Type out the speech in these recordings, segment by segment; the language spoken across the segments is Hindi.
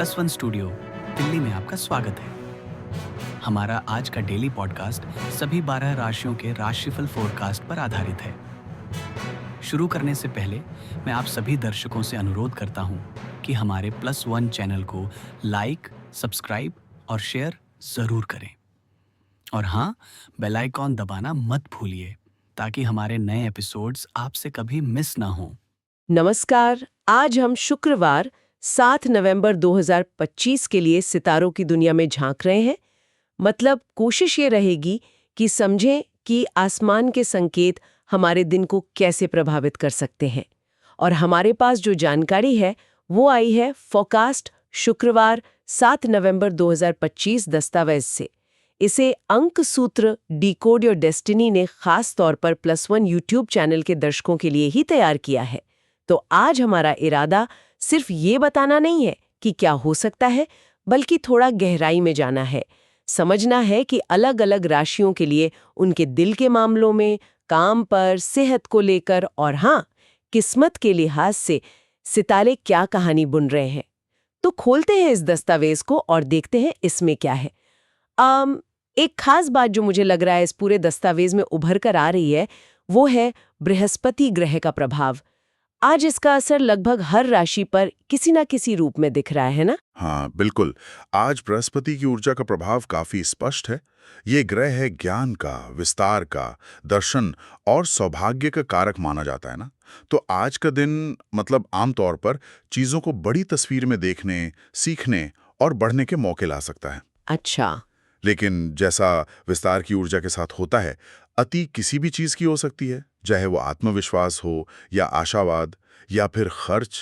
प्लस वन स्टूडियो दिल्ली में आपका स्वागत है। हमारा आज का डेली पॉडकास्ट सभी 12 राशियों के राशिफल फोरकास्ट पर आधारित है। शुरू करने से पहले मैं आप सभी दर्शकों से अनुरोध करता हूं कि हमारे प्लस वन चैनल को लाइक, सब्सक्राइब और शेयर जरूर करें। और हाँ, बेल आइकॉन दबाना मत भूलिए ताकि हमारे नए एपिसोड्स आपसे कभी मिस ना हो। नमस्कार। आज हम शुक्रवार 7 नवंबर 2025 के लिए सितारों की दुनिया में झांक रहे हैं। मतलब कोशिश ये रहेगी कि समझें कि आसमान के संकेत हमारे दिन को कैसे प्रभावित कर सकते हैं। और हमारे पास जो जानकारी है वो आई है फोरकास्ट शुक्रवार 7 नवंबर 2025 दस्तावेज से। इसे अंक सूत्र डिकोड योर डेस्टिनी ने खास तौर पर प्लस वन यूट्यूब चैनल के दर्शकों के लिए ही तैयार किया है। तो आज हमारा इरादा सिर्फ ये बताना नहीं है कि क्या हो सकता है, बल्कि थोड़ा गहराई में जाना है, समझना है कि अलग अलग राशियों के लिए उनके दिल के मामलों में, काम पर, सेहत को लेकर और हाँ, किस्मत के लिहाज से सितारे क्या कहानी बुन रहे हैं। तो खोलते हैं इस दस्तावेज को और देखते हैं इसमें क्या है। एक खास बात जो मुझे लग रहा है इस पूरे दस्तावेज में उभर कर आ रही है वो है बृहस्पति ग्रह का प्रभाव। आज इसका असर लगभग हर राशि पर किसी ना किसी रूप में दिख रहा है ना? हाँ, बिल्कुल। आज बृहस्पति की ऊर्जा का प्रभाव काफी स्पष्ट है। ये ग्रह है ज्ञान का, विस्तार का, दर्शन और सौभाग्य का कारक माना जाता है ना। तो आज का दिन मतलब आमतौर पर चीजों को बड़ी तस्वीर में देखने, सीखने और बढ़ने के मौके ला सकता है। अच्छा। लेकिन जैसा विस्तार की ऊर्जा के साथ होता है, अति किसी भी चीज की हो सकती है, चाहे वो आत्मविश्वास हो या आशावाद या फिर खर्च।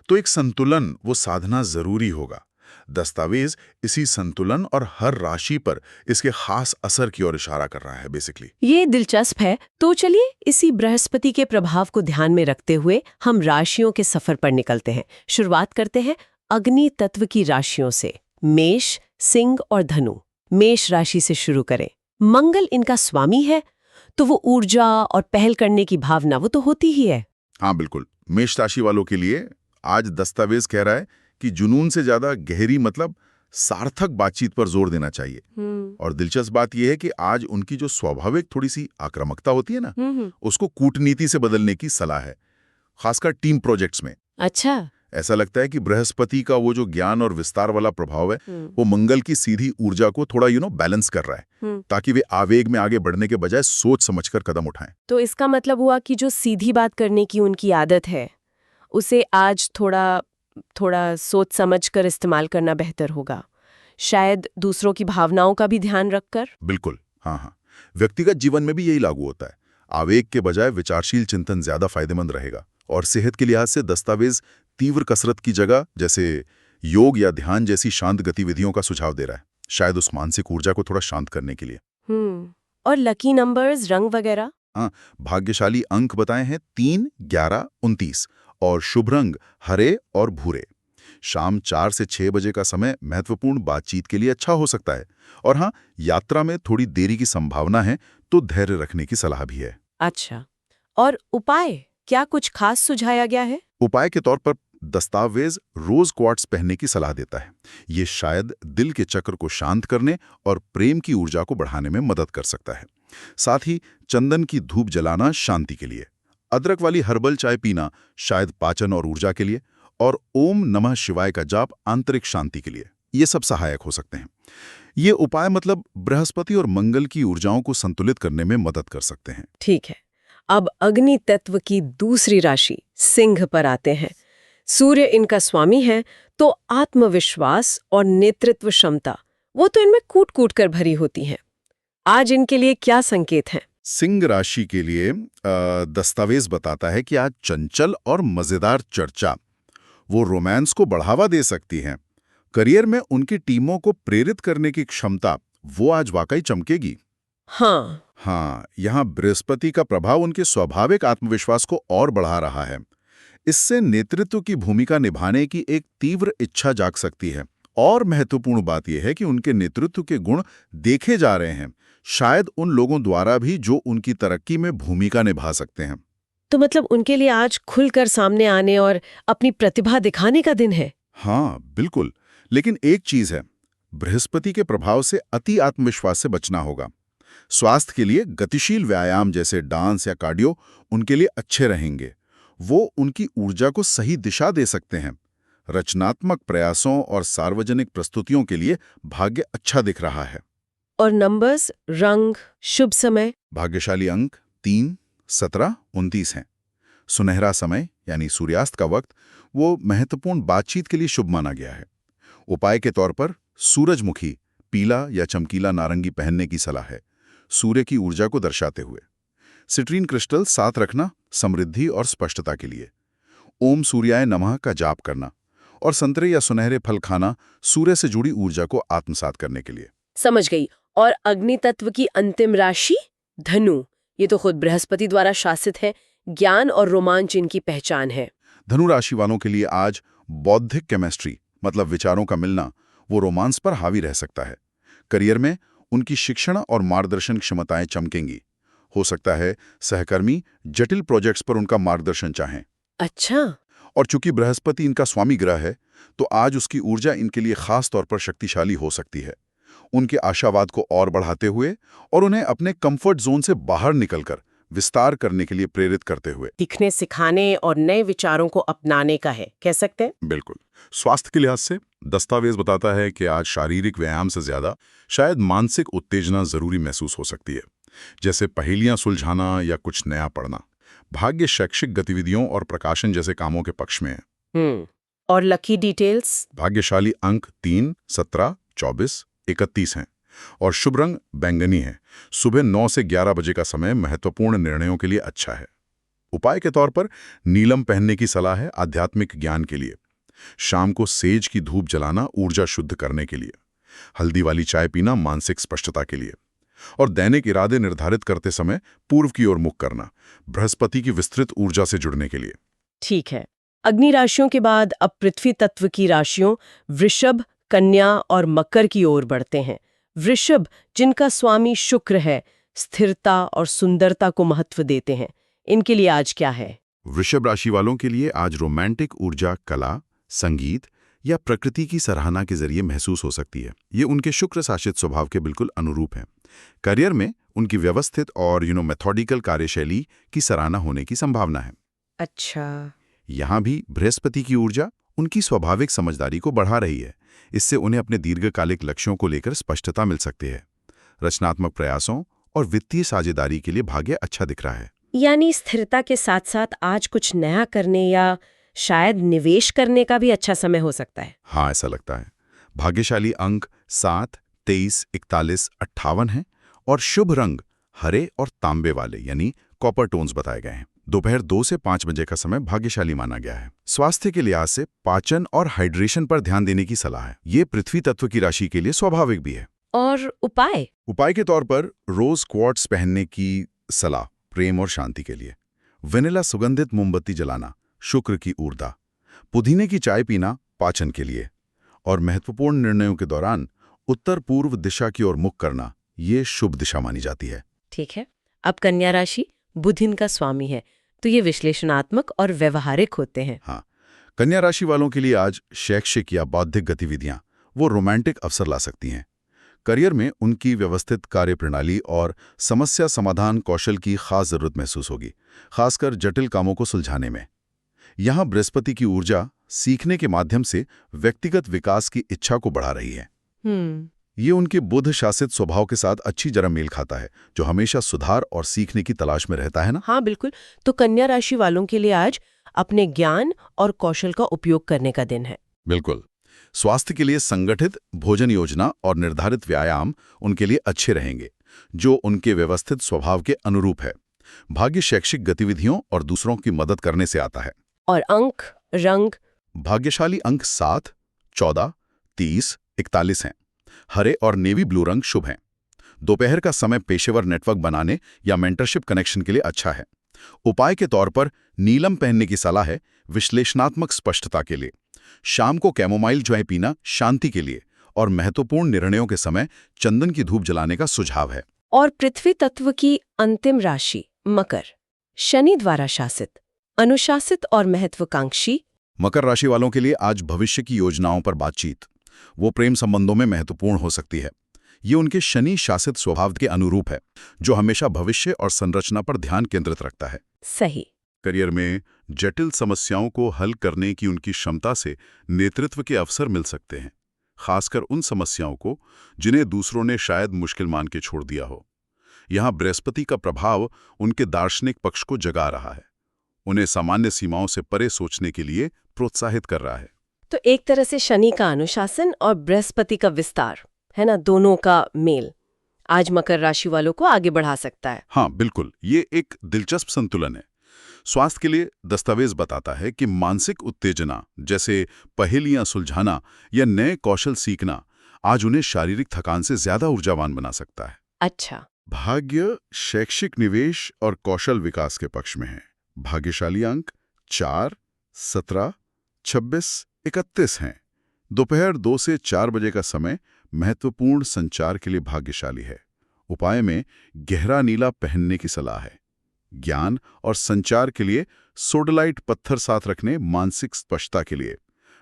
तो एक संतुलन, वो साधना जरूरी होगा। दस्तावेज इसी संतुलन और हर राशि पर इसके खास असर की ओर इशारा कर रहा है बेसिकली। ये दिलचस्प है। तो चलिए इसी बृहस्पति के प्रभाव को ध्यान में रखते हुए हम राशियों के सफर पर निकलते हैं। शुरुआत करते हैं अग्नि तत्व की राशियों से, मेष, सिंह और धनु। मेष राशि से शुरू करें। मंगल इनका स्वामी है, तो वो ऊर्जा और पहल करने की भावना वो तो होती ही है। हाँ बिल्कुल। मेष राशि वालों के लिए आज दस्तावेज कह रहा है कि जुनून से ज्यादा गहरी मतलब सार्थक बातचीत पर जोर देना चाहिए। और दिलचस्प बात यह है कि आज उनकी जो स्वाभाविक थोड़ी सी आक्रामकता होती है ना, उसको कूटनीति से बदलने की सलाह है, खासकर टीम प्रोजेक्ट्स में। अच्छा। ऐसा लगता है कि बृहस्पति का वो जो ज्ञान और विस्तार वाला प्रभाव है वो मंगल की सीधी ऊर्जा को थोड़ा बैलेंस कर रहा है, ताकि वे आवेग में आगे बढ़ने के बजाय सोच समझकर कदम उठाएं। तो इसका मतलब हुआ कि जो सीधी बात करने की उनकी आदत है उसे आज थोड़ा सोच समझकर इस्तेमाल करना बेहतर होगा, शायद दूसरों की भावनाओं का भी ध्यान रखकर। बिल्कुल। हाँ, व्यक्तिगत जीवन में भी यही लागू होता है। आवेग के बजाय विचारशील चिंतन ज्यादा फायदेमंद रहेगा। और सेहत के लिहाज से दस्तावेज तीव्र कसरत की जगह जैसे योग या ध्यान जैसी शांत गतिविधियों का सुझाव दे रहा है, शायद उस मानसिक ऊर्जा को थोड़ा शांत करने के लिए। और लकी नंबर्स, रंग वगैरह? हाँ, भाग्यशाली अंक बताए हैं 3, 11, 29 और शुभ रंग हरे और भूरे। शाम 4 से 6 बजे का समय महत्वपूर्ण बातचीत के लिए अच्छा हो सकता है। और हाँ, यात्रा में थोड़ी देरी की संभावना है, तो धैर्य रखने की सलाह भी है। अच्छा। और उपाय क्या कुछ खास सुझाया गया है? उपाय के तौर पर दस्तावेज रोज क्वार्ट्स पहनने की सलाह देता है। ये शायद दिल के चक्र को शांत करने और प्रेम की ऊर्जा को बढ़ाने में मदद कर सकता है। साथ ही चंदन की धूप जलाना शांति के लिए, अदरक वाली हर्बल चाय पीना शायद पाचन और ऊर्जा के लिए, और ओम नमः शिवाय का जाप आंतरिक शांति के लिए, ये सब सहायक हो सकते हैं। ये उपाय मतलब बृहस्पति और मंगल की ऊर्जाओं को संतुलित करने में मदद कर सकते हैं। ठीक है। अब अग्नि तत्व की दूसरी राशि सिंह पर आते हैं। सूर्य इनका स्वामी है, तो आत्मविश्वास और नेतृत्व क्षमता वो तो इनमें कूट कूट कर भरी होती हैं। आज इनके लिए क्या संकेत हैं? सिंह राशि के लिए दस्तावेज बताता है कि आज चंचल और मजेदार चर्चा वो रोमांस को बढ़ावा दे सकती हैं। करियर में उनकी टीमों को प्रेरित करने की क्षमता वो आज वाकई चमकेगी। हाँ, यहाँ बृहस्पति का प्रभाव उनके स्वाभाविक आत्मविश्वास को और बढ़ा रहा है। इससे नेतृत्व की भूमिका निभाने की एक तीव्र इच्छा जाग सकती है। और महत्वपूर्ण बात यह है कि उनके नेतृत्व के गुण देखे जा रहे हैं, शायद उन लोगों द्वारा भी जो उनकी तरक्की में भूमिका निभा सकते हैं। तो मतलब उनके लिए आज खुलकर सामने आने और अपनी प्रतिभा दिखाने का दिन है। हाँ बिल्कुल। लेकिन एक चीज है, बृहस्पति के प्रभाव से अति आत्मविश्वास से बचना होगा। स्वास्थ्य के लिए गतिशील व्यायाम जैसे डांस या कार्डियो उनके लिए अच्छे रहेंगे। वो उनकी ऊर्जा को सही दिशा दे सकते हैं। रचनात्मक प्रयासों और सार्वजनिक प्रस्तुतियों के लिए भाग्य अच्छा दिख रहा है। और नंबर्स, रंग, शुभ समय? भाग्यशाली अंक 3, 17, 29 हैं। सुनहरा समय यानी सूर्यास्त का वक्त वो महत्वपूर्ण बातचीत के लिए शुभ माना गया है। उपाय के तौर पर सूरजमुखी, पीला या चमकीला नारंगी पहनने की सलाह है, सूर्य की ऊर्जा को दर्शाते हुए। सिट्रीन क्रिस्टल साथ रखना समृद्धि और स्पष्टता के लिए। ओम सूर्याय नमः का जाप करना और संतरे या सुनहरे फल खाना सूर्य से जुड़ी ऊर्जा को आत्मसात करने के लिए। समझ गई। और अग्नि तत्व की अंतिम राशि धनु, ये तो खुद बृहस्पति द्वारा शासित है। ज्ञान और रोमांच इनकी पहचान है। धनु राशि वालों के लिए आज बौद्धिक केमिस्ट्री मतलब विचारों का मिलना वो रोमांस पर हावी रह सकता है। करियर में उनकी शिक्षण और मार्गदर्शन क्षमताएं चमकेंगी। हो सकता है सहकर्मी जटिल प्रोजेक्ट्स पर उनका मार्गदर्शन चाहें। अच्छा। और चूंकि बृहस्पति इनका स्वामी ग्रह है, तो आज उसकी ऊर्जा इनके लिए खास तौर पर शक्तिशाली हो सकती है। उनके आशावाद को और बढ़ाते हुए और उन्हें अपने कंफर्ट जोन से बाहर निकलकर विस्तार करने के लिए प्रेरित करते हुए। दिखने, सिखाने और नए विचारों को अपनाने का है, कह सकते हैं। बिल्कुल। स्वास्थ्य के लिहाज से दस्तावेज बताता है कि आज शारीरिक व्यायाम से ज्यादा शायद मानसिक उत्तेजना जरूरी महसूस हो सकती है, जैसे पहेलियां सुलझाना या कुछ नया पढ़ना। भाग्य शैक्षिक गतिविधियों और प्रकाशन जैसे कामों के पक्ष में है। और लकी डिटेल्स? भाग्यशाली अंक 3, 17, 24, 31 हैं और शुभ रंग बैंगनी है। सुबह 9 से 11 बजे का समय महत्वपूर्ण निर्णयों के लिए अच्छा है। उपाय के तौर पर नीलम पहनने की सलाह है आध्यात्मिक ज्ञान के लिए। शाम को सेज की धूप जलाना ऊर्जा शुद्ध करने के लिए। हल्दी वाली चाय पीना मानसिक स्पष्टता के लिए। और दैनिक इरादे निर्धारित करते समय पूर्व की ओर मुख करना बृहस्पति की विस्तृत ऊर्जा से जुड़ने के लिए। ठीक है। अग्नि राशियों के बाद अब पृथ्वी तत्व की राशियों वृषभ, कन्या और मकर की ओर बढ़ते हैं। वृषभ, जिनका स्वामी शुक्र है, स्थिरता और सुंदरता को महत्व देते हैं। इनके लिए आज क्या है? वृषभ राशि वालों के लिए आज रोमांटिक ऊर्जा कला, संगीत या प्रकृति की सराहना के जरिए महसूस हो सकती है। ये उनके शुक्र शासित स्वभाव के बिल्कुल अनुरूप है। करियर में उनकी व्यवस्थित और मेथोडिकल कार्यशैली की सराहना होने की संभावना है। अच्छा। यहाँ भी बृहस्पति की ऊर्जा उनकी स्वाभाविक समझदारी को बढ़ा रही है। इससे उन्हें अपने दीर्घकालिक लक्ष्यों को लेकर स्पष्टता मिल सकती है। रचनात्मक प्रयासों और वित्तीय साझेदारी के लिए भाग्य अच्छा दिख रहा है। यानी स्थिरता के साथ साथ आज कुछ नया करने या शायद निवेश करने का भी अच्छा समय हो सकता है। हाँ, ऐसा लगता है। भाग्यशाली अंक 7, 23, 41, 58 हैं और शुभ रंग हरे और तांबे वाले यानी कॉपर टोन्स बताए गए हैं। दोपहर 2 से 5 बजे का समय भाग्यशाली माना गया है। स्वास्थ्य के लिहाज से पाचन और हाइड्रेशन पर ध्यान देने की सलाह है। ये पृथ्वी तत्व की राशि के लिए स्वाभाविक भी है। और उपाय? उपाय के तौर पर रोज क्वार्ट्स पहनने की सलाह प्रेम और शांति के लिए। वेनिला सुगंधित मोमबत्ती जलाना शुक्र की ऊर्जा। पुदीने की चाय पीना पाचन के लिए। और महत्वपूर्ण निर्णयों के दौरान उत्तर पूर्व दिशा की ओर मुख करना ये शुभ दिशा मानी जाती है। ठीक है। अब कन्या राशि बुध इनका स्वामी है, तो ये विश्लेषणात्मक और व्यवहारिक होते हैं। हाँ, कन्या राशि वालों के लिए आज शैक्षिक या बौद्धिक गतिविधियां वो रोमांटिक अवसर ला सकती हैं। करियर में उनकी व्यवस्थित कार्यप्रणाली और समस्या समाधान कौशल की खास जरूरत महसूस होगी, खासकर जटिल कामों को सुलझाने में। यहाँ बृहस्पति की ऊर्जा सीखने के माध्यम से व्यक्तिगत विकास की इच्छा को बढ़ा रही है। ये उनके बुध शासित स्वभाव के साथ अच्छी जगह मेल खाता है, जो हमेशा सुधार और सीखने की तलाश में रहता है ना। हाँ बिल्कुल। तो कन्या राशि वालों के लिए आज अपने ज्ञान और कौशल का उपयोग करने का दिन है। बिल्कुल। स्वास्थ्य के लिए संगठित भोजन योजना और निर्धारित व्यायाम उनके लिए अच्छे रहेंगे, जो उनके व्यवस्थित स्वभाव के अनुरूप है। भाग्य शैक्षिक गतिविधियों और दूसरों की मदद करने से आता है। और अंक, रंग? भाग्यशाली अंक 7, 14, 30, 41 हैं। हरे और नेवी ब्लू रंग शुभ हैं। दोपहर का समय पेशेवर नेटवर्क बनाने या मेंटरशिप कनेक्शन के लिए अच्छा है। उपाय के तौर पर नीलम पहनने की सलाह है विश्लेषणात्मक स्पष्टता के लिए। शाम को कैमोमाइल चाय पीना शांति के लिए। और महत्वपूर्ण निर्णयों के समय चंदन की धूप जलाने का सुझाव है। और पृथ्वी तत्व की अंतिम राशि मकर, शनि द्वारा शासित, अनुशासित और महत्वाकांक्षी। मकर राशि वालों के लिए आज भविष्य की योजनाओं पर बातचीत, वो प्रेम संबंधों में महत्वपूर्ण हो सकती है। ये उनके शनि शासित स्वभाव के अनुरूप है, जो हमेशा भविष्य और संरचना पर ध्यान केंद्रित रखता है। सही। करियर में जटिल समस्याओं को हल करने की उनकी क्षमता से नेतृत्व के अवसर मिल सकते हैं, खासकर उन समस्याओं को जिन्हें दूसरों ने शायद मुश्किल मान के छोड़ दिया हो। यहाँ बृहस्पति का प्रभाव उनके दार्शनिक पक्ष को जगा रहा है, उन्हें सामान्य सीमाओं से परे सोचने के लिए प्रोत्साहित कर रहा है। तो एक तरह से शनि का अनुशासन और बृहस्पति का विस्तार, है ना, दोनों का मेल आज मकर राशि वालों को आगे बढ़ा सकता है। हाँ बिल्कुल, ये एक दिलचस्प संतुलन है। स्वास्थ्य के लिए दस्तावेज बताता है कि मानसिक उत्तेजना जैसे पहेलियां सुलझाना या नए कौशल सीखना आज उन्हें शारीरिक थकान से ज्यादा ऊर्जावान बना सकता है। अच्छा। भाग्य शैक्षिक निवेश और कौशल विकास के पक्ष में है। भाग्यशाली अंक 4, 17, 26, 31 हैं। दोपहर 2 से 4 बजे का समय महत्वपूर्ण संचार के लिए भाग्यशाली है। उपाय में गहरा नीला पहनने की सलाह है। ज्ञान और संचार के लिए सोडलाइट पत्थर साथ रखने, मानसिक स्पष्टता के लिए।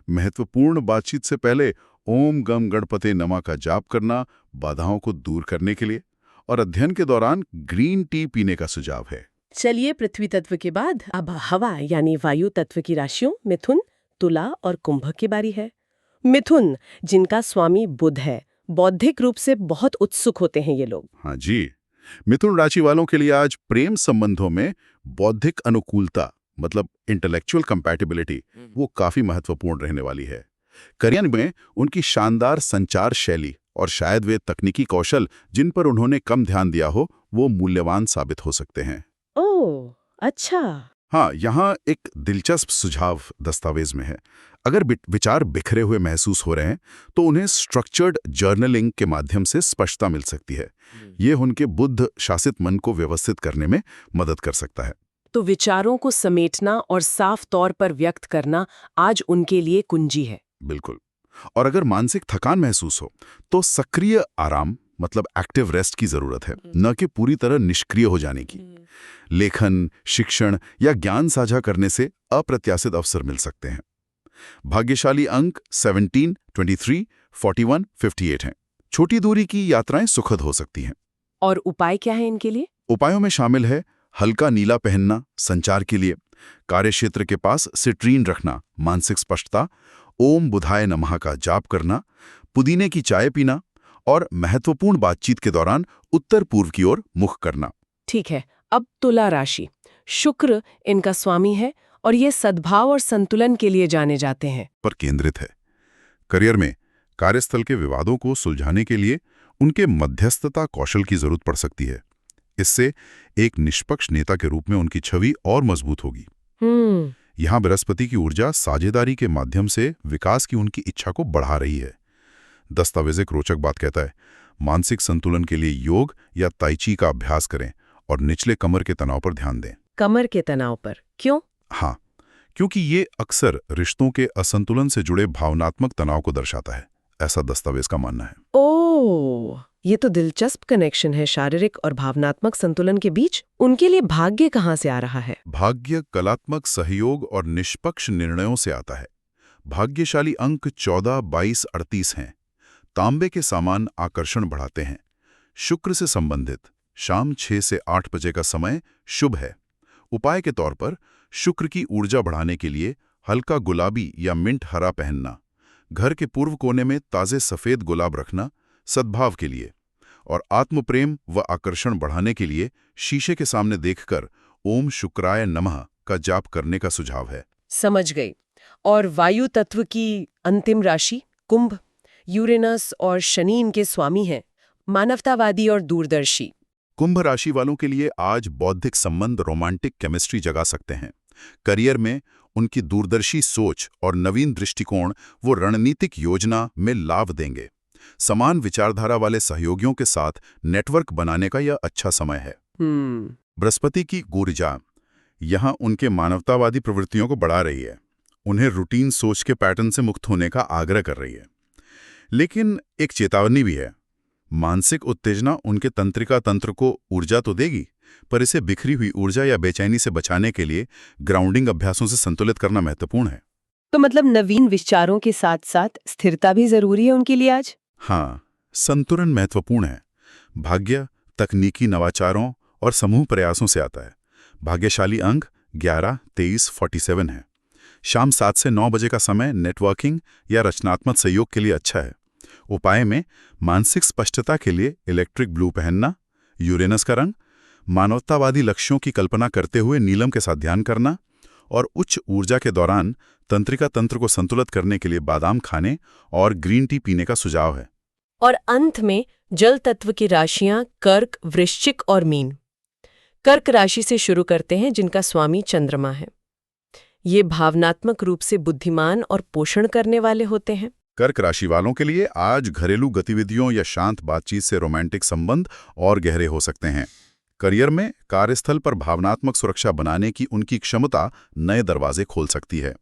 महत्वपूर्ण बातचीत से पहले ओम गम गणपते नमः का जाप करना बाधाओं को दूर करने के लिए। और अध्ययन के दौरान ग्रीन टी पीने का सुझाव है। चलिए, पृथ्वी तत्व के बाद अब हवा यानी वायु तत्व की राशियों मिथुन, तुला और कुंभ की बारी है। मिथुन, जिनका स्वामी बुध है, बौद्धिक रूप से बहुत उत्सुक होते हैं ये लोग। हाँ जी, मिथुन राशि वालों के लिए आज प्रेम संबंधों में बौद्धिक अनुकूलता मतलब इंटेलेक्चुअल कंपैटिबिलिटी वो काफी महत्वपूर्ण रहने वाली है। करियर में उनकी शानदार संचार शैली और शायद वे तकनीकी कौशल जिन पर उन्होंने कम ध्यान दिया हो वो मूल्यवान साबित हो सकते हैं। ओह, अच्छा। हाँ, यहाँ एक दिलचस्प सुझाव दस्तावेज में है। अगर विचार बिखरे हुए महसूस हो रहे हैं तो उन्हें स्ट्रक्चर्ड जर्नलिंग के माध्यम से स्पष्टता मिल सकती है। ये उनके बुद्ध शासित मन को व्यवस्थित करने में मदद कर सकता है। तो विचारों को समेटना और साफ तौर पर व्यक्त करना आज उनके लिए कुंजी है। बिल्कुल। और अगर मानसिक थकान महसूस हो तो सक्रिय आराम मतलब एक्टिव रेस्ट की जरूरत है, न कि पूरी तरह निष्क्रिय हो जाने की। लेखन, शिक्षण या ज्ञान साझा करने से अप्रत्याशित अवसर मिल सकते हैं। भाग्यशाली अंक 17, 23, 41, 58 हैं। छोटी दूरी की यात्राएं सुखद हो सकती हैं। और उपाय क्या है इनके लिए? उपायों में शामिल है हल्का नीला पहनना संचार के लिए, कार्यक्षेत्र के पास सिट्रीन रखना मानसिक स्पष्टता, ओम बुधाय नमः का जाप करना, पुदीने की चाय पीना और महत्वपूर्ण बातचीत के दौरान उत्तर पूर्व की ओर मुख करना। ठीक है। अब तुला राशि, शुक्र इनका स्वामी है और ये सद्भाव और संतुलन के लिए जाने जाते हैं। पर केंद्रित है। करियर में कार्यस्थल के विवादों को सुलझाने के लिए उनके मध्यस्थता कौशल की जरूरत पड़ सकती है। इससे एक निष्पक्ष नेता के रूप में उनकी छवि और मजबूत होगी। यहाँ बृहस्पति की ऊर्जा साझेदारी के माध्यम से विकास की उनकी इच्छा को बढ़ा रही है। दस्तावेज एक रोचक बात कहता है, मानसिक संतुलन के लिए योग या ताइची का अभ्यास करें और निचले कमर के तनाव पर ध्यान दें। कमर के तनाव पर क्यों? हाँ, क्योंकि ये अक्सर रिश्तों के असंतुलन से जुड़े भावनात्मक तनाव को दर्शाता है, ऐसा दस्तावेज का मानना है। ओह, ये तो दिलचस्प कनेक्शन है शारीरिक और भावनात्मक संतुलन के बीच। उनके लिए भाग्य कहाँ से आ रहा है? भाग्य कलात्मक सहयोग और निष्पक्ष निर्णयों से आता है। भाग्यशाली अंक 14, 22, 38 हैं। तांबे के सामान आकर्षण बढ़ाते हैं। शुक्र से संबंधित शाम 6 से 8 बजे का समय शुभ है। उपाय के तौर पर शुक्र की ऊर्जा बढ़ाने के लिए हल्का गुलाबी या मिंट हरा पहनना, घर के पूर्व कोने में ताजे सफेद गुलाब रखना सद्भाव के लिए, और आत्मप्रेम व आकर्षण बढ़ाने के लिए शीशे के सामने देखकर ओम शुक्राय नमः का जाप करने का सुझाव है। समझ गई। और वायु तत्व की अंतिम राशि कुंभ, यूरेनस और शनि इनके स्वामी हैं, मानवतावादी और दूरदर्शी। कुंभ राशि वालों के लिए आज बौद्धिक संबंध रोमांटिक केमिस्ट्री जगा सकते हैं। करियर में उनकी दूरदर्शी सोच और नवीन दृष्टिकोण वो रणनीतिक योजना में लाभ देंगे। समान विचारधारा वाले सहयोगियों के साथ नेटवर्क बनाने का यह अच्छा समय है। बृहस्पति की ऊर्जा यहाँ उनके मानवतावादी प्रवृत्तियों को बढ़ा रही है, उन्हें रूटीन सोच के पैटर्न से मुक्त होने का आग्रह कर रही है। लेकिन एक चेतावनी भी है, मानसिक उत्तेजना उनके तंत्रिका तंत्र को ऊर्जा तो देगी, पर इसे बिखरी हुई ऊर्जा या बेचैनी से बचाने के लिए ग्राउंडिंग अभ्यासों से संतुलित करना महत्वपूर्ण है। तो मतलब नवीन विचारों के साथ साथ स्थिरता भी जरूरी है उनके लिए आज। हाँ, संतुलन महत्वपूर्ण है। भाग्य तकनीकी नवाचारों और समूह प्रयासों से आता है। भाग्यशाली अंक 11-23-47 है। शाम 7 से 9 बजे का समय नेटवर्किंग या रचनात्मक सहयोग के लिए अच्छा है। उपाय में मानसिक स्पष्टता के लिए इलेक्ट्रिक ब्लू पहनना, यूरेनस का रंग, मानवतावादी लक्ष्यों की कल्पना करते हुए नीलम के साथ ध्यान करना और उच्च ऊर्जा के दौरान तंत्रिका तंत्र को संतुलित करने के लिए बादाम खाने और ग्रीन टी पीने का सुझाव है। और अंत में जल तत्व की राशियां कर्क, वृश्चिक और मीन। कर्क राशि से शुरू करते हैं जिनका स्वामी चंद्रमा है। ये भावनात्मक रूप से बुद्धिमान और पोषण करने वाले होते हैं। कर्क राशि वालों के लिए आज घरेलू गतिविधियों या शांत बातचीत से रोमांटिक संबंध और गहरे हो सकते हैं। करियर में कार्यस्थल पर भावनात्मक सुरक्षा बनाने की उनकी क्षमता नए दरवाजे खोल सकती है।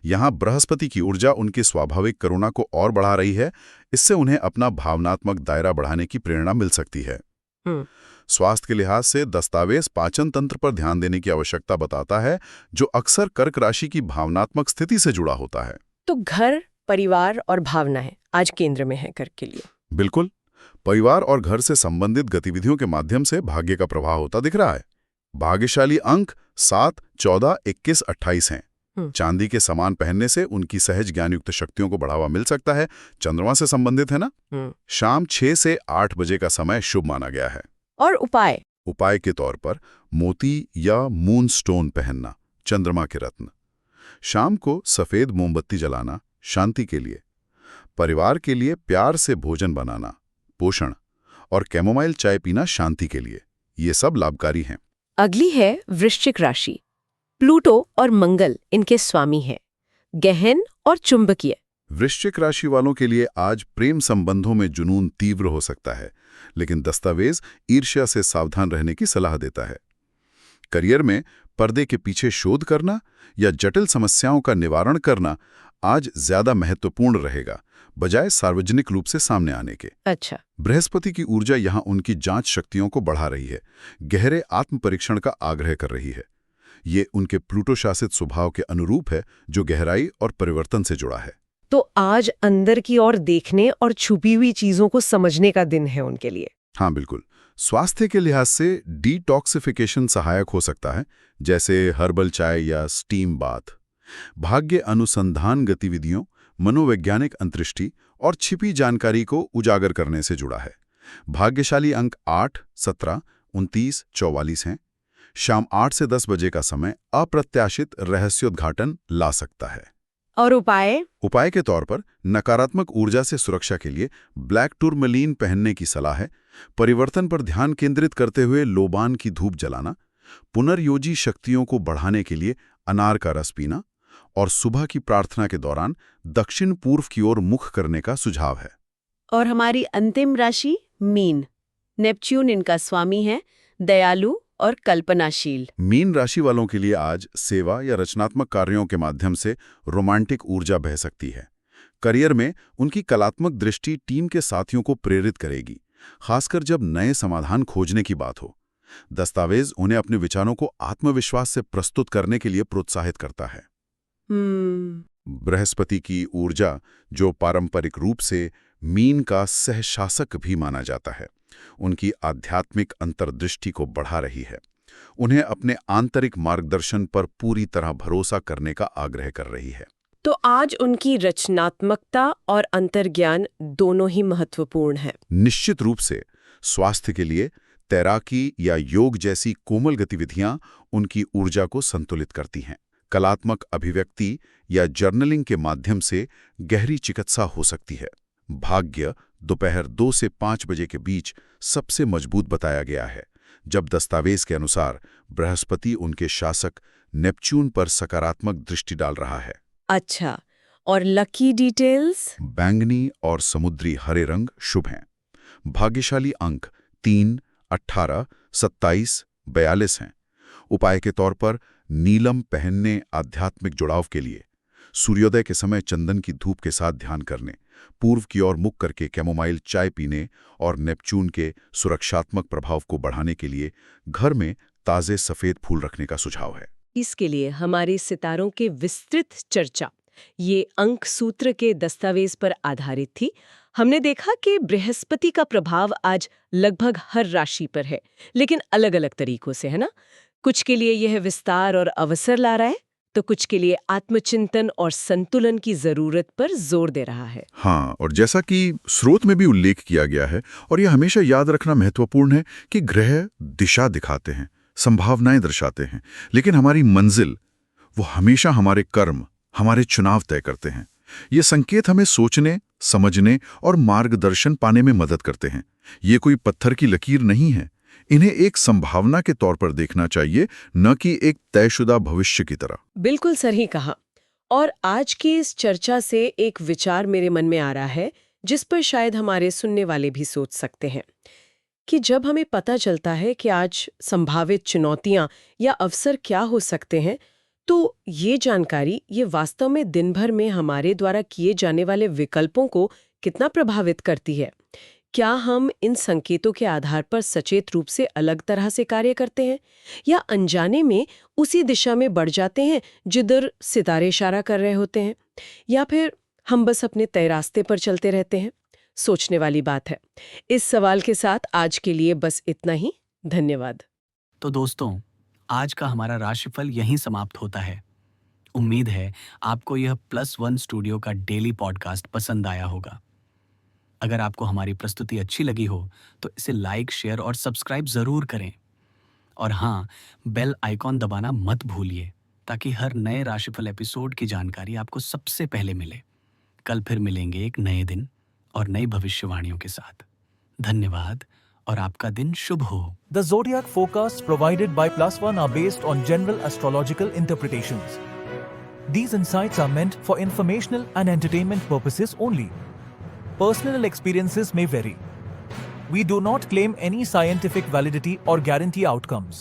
यहाँ बृहस्पति की ऊर्जा उनकी स्वाभाविक करुणा को और बढ़ा रही है। इससे उन्हें अपना भावनात्मक दायरा बढ़ाने की प्रेरणा मिल सकती है। स्वास्थ्य के लिहाज से दस्तावेज पाचन तंत्र पर ध्यान देने की आवश्यकता बताता है, जो अक्सर कर्क राशि की भावनात्मक स्थिति से जुड़ा होता है। तो घर, परिवार और भावनाएं आज केंद्र में है कर्क के लिए। बिल्कुल, परिवार और घर से संबंधित गतिविधियों के माध्यम से भाग्य का प्रभाव होता दिख रहा है। भाग्यशाली अंक 7, 14, 21, 28 हैं। चांदी के सामान पहनने से उनकी सहज ज्ञानयुक्त शक्तियों को बढ़ावा मिल सकता है। चंद्रमा से संबंधित है ना। शाम 6 से 8 बजे का समय शुभ माना गया है। और उपाय के तौर पर मोती या मून स्टोन पहनना, चंद्रमा के रत्न। शाम को सफेद मोमबत्ती जलाना, शांति के लिए। परिवार के लिए प्यार से भोजन बनाना, पोषण। और कैमोमाइल चाय पीना, शांति के लिए। ये सब लाभकारी हैं। अगली है वृश्चिक राशि। प्लूटो और मंगल इनके स्वामी हैं, गहन और चुंबकीय। वृश्चिक राशि वालों के लिए आज प्रेम संबंधों में जुनून तीव्र हो सकता है, लेकिन दस्तावेज ईर्ष्या से सावधान रहने की सलाह देता है। करियर में पर्दे के पीछे शोध करना या जटिल समस्याओं का निवारण करना आज ज्यादा महत्वपूर्ण रहेगा, बजाय सार्वजनिक रूप से सामने आने के। अच्छा। बृहस्पति की ऊर्जा यहाँ उनकी जांच शक्तियों को बढ़ा रही है, गहरे आत्म परीक्षण का आग्रह कर रही है। ये उनके प्लूटो शासित स्वभाव के अनुरूप है, जो गहराई और परिवर्तन से जुड़ा है। तो आज अंदर की ओर देखने और छुपी हुई चीजों को समझने का दिन है उनके लिए। हाँ बिल्कुल। स्वास्थ्य के लिहाज से डिटॉक्सिफिकेशन सहायक हो सकता है, जैसे हर्बल चाय या स्टीम बाथ। भाग्य अनुसंधान गतिविधियों, मनोवैज्ञानिक अंतर्दृष्टि और छिपी जानकारी को उजागर करने से जुड़ा है। भाग्यशाली अंक 8, 17, 29, 44 हैं। शाम 8 से 10 बजे का समय अप्रत्याशित रहस्योद्घाटन ला सकता है। और उपाय के तौर पर नकारात्मक ऊर्जा से सुरक्षा के लिए ब्लैक टूरमलीन पहनने की सलाह है। परिवर्तन पर ध्यान केंद्रित करते हुए लोबान की धूप जलाना, पुनर्योजी शक्तियों को बढ़ाने के लिए अनार का रस पीना और सुबह की प्रार्थना के दौरान दक्षिण पूर्व की ओर मुख करने का सुझाव है। और हमारी अंतिम राशि मीन। नेपच्यून इनका स्वामी है, दयालु और कल्पनाशील। मीन राशि वालों के लिए आज सेवा या रचनात्मक कार्यों के माध्यम से रोमांटिक ऊर्जा बह सकती है। करियर में उनकी कलात्मक दृष्टि टीम के साथियों को प्रेरित करेगी, खासकर जब नए समाधान खोजने की बात हो। दस्तावेज उन्हें अपने विचारों को आत्मविश्वास से प्रस्तुत करने के लिए प्रोत्साहित करता है। बृहस्पति की ऊर्जा, जो पारंपरिक रूप से मीन का सहशासक भी माना जाता है, उनकी आध्यात्मिक अंतर्दृष्टि को बढ़ा रही है। उन्हें अपने आंतरिक मार्गदर्शन पर पूरी तरह भरोसा करने का आग्रह कर रही है। तो आज उनकी रचनात्मकता और अंतर्ज्ञान दोनों ही महत्वपूर्ण है। निश्चित रूप से स्वास्थ्य के लिए तैराकी या योग जैसी कोमल गतिविधियां उनकी ऊर्जा को संतुलित करती हैं। कलात्मक अभिव्यक्ति या जर्नलिंग के माध्यम से गहरी चिकित्सा हो सकती है। भाग्य दोपहर 2 से 5 बजे के बीच सबसे मजबूत बताया गया है, जब दस्तावेज के अनुसार बृहस्पति उनके शासक नेपच्यून पर सकारात्मक दृष्टि डाल रहा है। अच्छा, और लकी डिटेल्स? बैंगनी और समुद्री हरे रंग शुभ हैं। भाग्यशाली अंक 3, 18, 27, 42 हैं। उपाय के तौर पर नीलम पहनने, आध्यात्मिक जुड़ाव के लिए। सूर्योदय के समय चंदन की धूप के साथ ध्यान करने, पूर्व की ओर मुख करके कैमोमाइल चाय पीने और नेपच्यून के सुरक्षात्मक प्रभाव को बढ़ाने के लिए घर में ताज़े सफ़ेद फूल रखने का सुझाव है। इसके लिए हमारे सितारों के विस्तृत चर्चा ये अंक सूत्र के दस्तावेज पर आधारित थी। हमने देखा कि बृहस्पति का प्रभाव आज लगभग हर राशि पर है, लेकिन अलग-अलग तरीकों से, है ना? कुछ के लिए यह विस्तार और अवसर ला रहा है, तो कुछ के लिए आत्मचिंतन और संतुलन की जरूरत पर जोर दे रहा है। हाँ, और जैसा कि स्रोत में भी उल्लेख किया गया है, और यह हमेशा याद रखना महत्वपूर्ण है कि ग्रह दिशा दिखाते हैं, संभावनाएं दर्शाते हैं, लेकिन हमारी मंजिल वो हमेशा हमारे कर्म, हमारे चुनाव तय करते हैं। ये संकेत हमें सोचने, समझने और मार्गदर्शन पाने में मदद करते हैं। ये कोई पत्थर की लकीर नहीं है। इन्हें एक संभावना के तौर पर देखना चाहिए, न कि एक तयशुदा भविष्य की तरह। बिल्कुल सही कहा। और आज की इस चर्चा से एक विचार मेरे मन में आ रहा है, जिस पर शायद हमारे सुनने वाले भी सोच सकते हैं, कि जब हमें पता चलता है कि आज संभावित चुनौतियां या अवसर क्या हो सकते हैं, तो ये जानकारी ये वास्तव में दिन भर में हमारे द्वारा किए जाने वाले विकल्पों को कितना प्रभावित करती है। क्या हम इन संकेतों के आधार पर सचेत रूप से अलग तरह से कार्य करते हैं, या अनजाने में उसी दिशा में बढ़ जाते हैं जिधर सितारे इशारा कर रहे होते हैं, या फिर हम बस अपने तय रास्ते पर चलते रहते हैं? सोचने वाली बात है। इस सवाल के साथ आज के लिए बस इतना ही। धन्यवाद। तो दोस्तों, आज का हमारा राशिफल यहीं समाप्त होता है। उम्मीद है आपको यह +1 स्टूडियो का डेली पॉडकास्ट पसंद आया होगा। अगर आपको हमारी प्रस्तुति अच्छी लगी हो तो इसे लाइक, शेयर और सब्सक्राइब जरूर करें। और हाँ, बेल आइकॉन दबाना मत भूलिए, ताकि हर नए राशिफल एपिसोड की जानकारी आपको सबसे पहले मिले। कल फिर मिलेंगे एक नए दिन और नई भविष्यवाणियों के साथ। धन्यवाद और आपका दिन शुभ हो। The zodiac forecasts provided by +1 are based on general astrological interpretations. These insights are meant for informational and entertainment purposes only. Personal experiences may vary. We do not claim any scientific validity or guarantee outcomes.